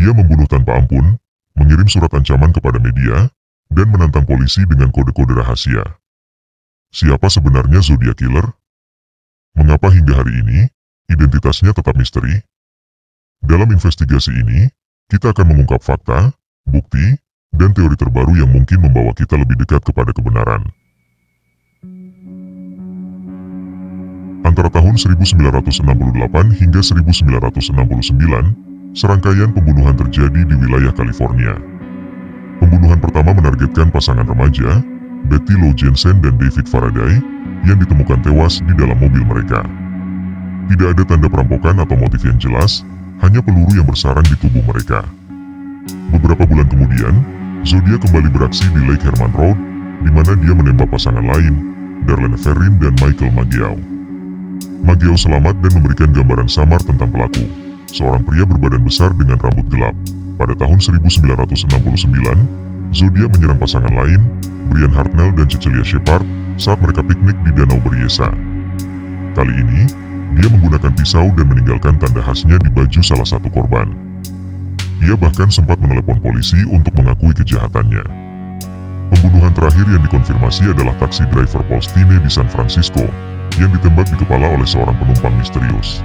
Dia membunuh tanpa ampun, mengirim surat ancaman kepada media, dan menantang polisi dengan kode-kode rahasia. Siapa sebenarnya Zodiac Killer? Mengapa hingga hari ini, identitasnya tetap misteri? Dalam investigasi ini, kita akan mengungkap fakta, bukti, dan teori terbaru yang mungkin membawa kita lebih dekat kepada kebenaran. Antara tahun 1968 hingga 1969, serangkaian pembunuhan terjadi di wilayah California. Pembunuhan pertama menargetkan pasangan remaja, Betty Lou Jensen dan David Faraday, yang ditemukan tewas di dalam mobil mereka. Tidak ada tanda perampokan atau motif yang jelas, hanya peluru yang bersarang di tubuh mereka. Beberapa bulan kemudian, Zodiac kembali beraksi di Lake Herman Road, di mana dia menembak pasangan lain, Darlene Ferrin dan Michael Mageau. Mageau selamat dan memberikan gambaran samar tentang pelaku, seorang pria berbadan besar dengan rambut gelap. Pada tahun 1969, Zodiac menyerang pasangan lain, Brian Hartnell dan Cecelia Shepard, saat mereka piknik di Danau Berryessa. Kali ini, dia menggunakan pisau dan meninggalkan tanda khasnya di baju salah satu korban. Ia bahkan sempat menelepon polisi untuk mengakui kejahatannya. Pembunuhan terakhir yang dikonfirmasi adalah taksi driver Paul Stine di San Francisco, yang ditembak di kepala oleh seorang penumpang misterius.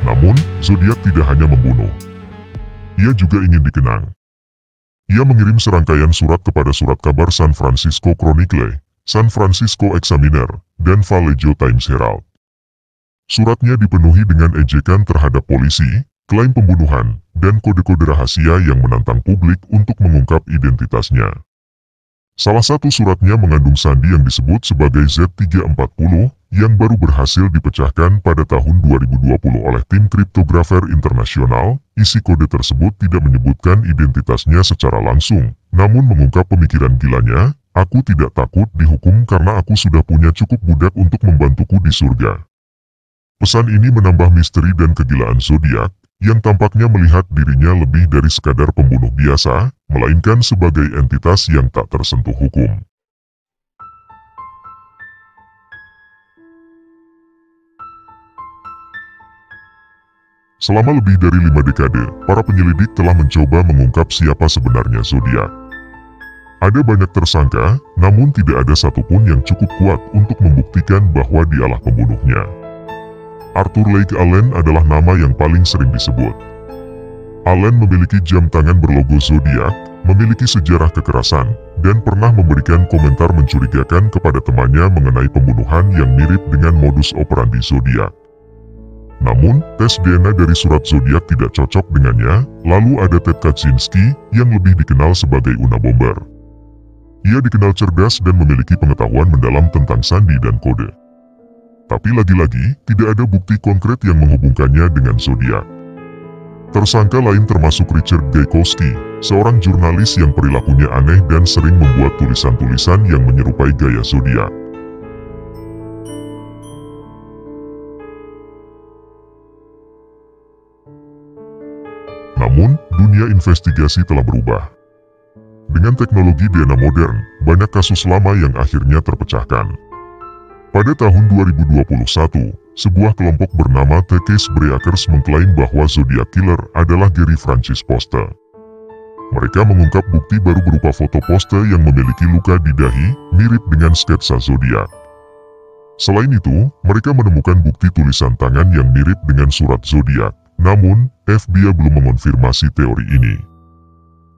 Namun, Zodiac tidak hanya membunuh. Ia juga ingin dikenang. Ia mengirim serangkaian surat kepada surat kabar San Francisco Chronicle, San Francisco Examiner, dan Vallejo Times Herald. Suratnya dipenuhi dengan ejekan terhadap polisi, klaim pembunuhan, dan kode-kode rahasia yang menantang publik untuk mengungkap identitasnya. Salah satu suratnya mengandung sandi yang disebut sebagai Z340, yang baru berhasil dipecahkan pada tahun 2020 oleh tim kriptografer internasional. Isi kode tersebut tidak menyebutkan identitasnya secara langsung, namun mengungkap pemikiran gilanya, "Aku tidak takut dihukum karena aku sudah punya cukup budak untuk membantuku di surga." Pesan ini menambah misteri dan kegilaan Zodiac, yang tampaknya melihat dirinya lebih dari sekadar pembunuh biasa, melainkan sebagai entitas yang tak tersentuh hukum. Selama lebih dari 5 dekade, para penyelidik telah mencoba mengungkap siapa sebenarnya Zodiac. Ada banyak tersangka, namun tidak ada satupun yang cukup kuat untuk membuktikan bahwa dialah pembunuhnya. Arthur Lake Allen adalah nama yang paling sering disebut. Allen memiliki jam tangan berlogo Zodiac, memiliki sejarah kekerasan, dan pernah memberikan komentar mencurigakan kepada temannya mengenai pembunuhan yang mirip dengan modus operandi Zodiac. Namun, tes DNA dari surat Zodiac tidak cocok dengannya. Lalu ada Ted Kaczynski, yang lebih dikenal sebagai Unabomber. Ia dikenal cerdas dan memiliki pengetahuan mendalam tentang sandi dan kode. Tapi lagi-lagi, tidak ada bukti konkret yang menghubungkannya dengan Zodiac. Tersangka lain termasuk Richard Gaykowski, seorang jurnalis yang perilakunya aneh dan sering membuat tulisan-tulisan yang menyerupai gaya Zodiac. Namun, dunia investigasi telah berubah. Dengan teknologi DNA modern, banyak kasus lama yang akhirnya terpecahkan. Pada tahun 2021, sebuah kelompok bernama The Case Breakers mengklaim bahwa Zodiac Killer adalah Gary Francis Poste. Mereka mengungkap bukti baru berupa foto Poste yang memiliki luka di dahi, mirip dengan sketsa Zodiac. Selain itu, mereka menemukan bukti tulisan tangan yang mirip dengan surat Zodiac. Namun, FBI belum mengonfirmasi teori ini.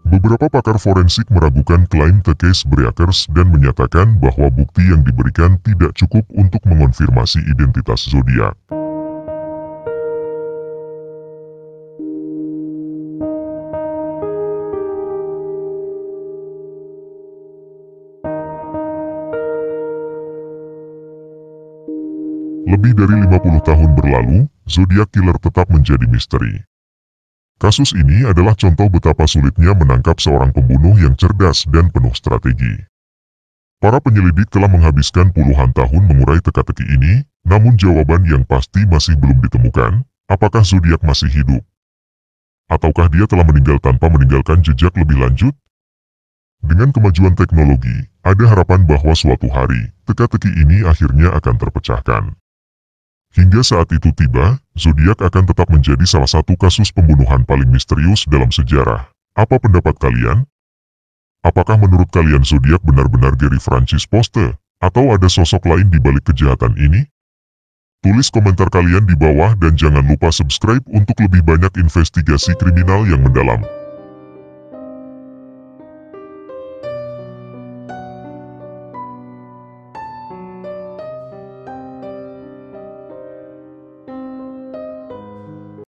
Beberapa pakar forensik meragukan klaim The Case Breakers dan menyatakan bahwa bukti yang diberikan tidak cukup untuk mengonfirmasi identitas Zodiac. Lebih dari 50 tahun berlalu, Zodiac Killer tetap menjadi misteri. Kasus ini adalah contoh betapa sulitnya menangkap seorang pembunuh yang cerdas dan penuh strategi. Para penyelidik telah menghabiskan puluhan tahun mengurai teka-teki ini, namun jawaban yang pasti masih belum ditemukan. Apakah Zodiac masih hidup? Ataukah dia telah meninggal tanpa meninggalkan jejak lebih lanjut? Dengan kemajuan teknologi, ada harapan bahwa suatu hari, teka-teki ini akhirnya akan terpecahkan. Hingga saat itu tiba, zodiak akan tetap menjadi salah satu kasus pembunuhan paling misterius dalam sejarah. Apa pendapat kalian? Apakah menurut kalian zodiak benar-benar Gary Francis Poste? Atau ada sosok lain di balik kejahatan ini? Tulis komentar kalian di bawah dan jangan lupa subscribe untuk lebih banyak investigasi kriminal yang mendalam.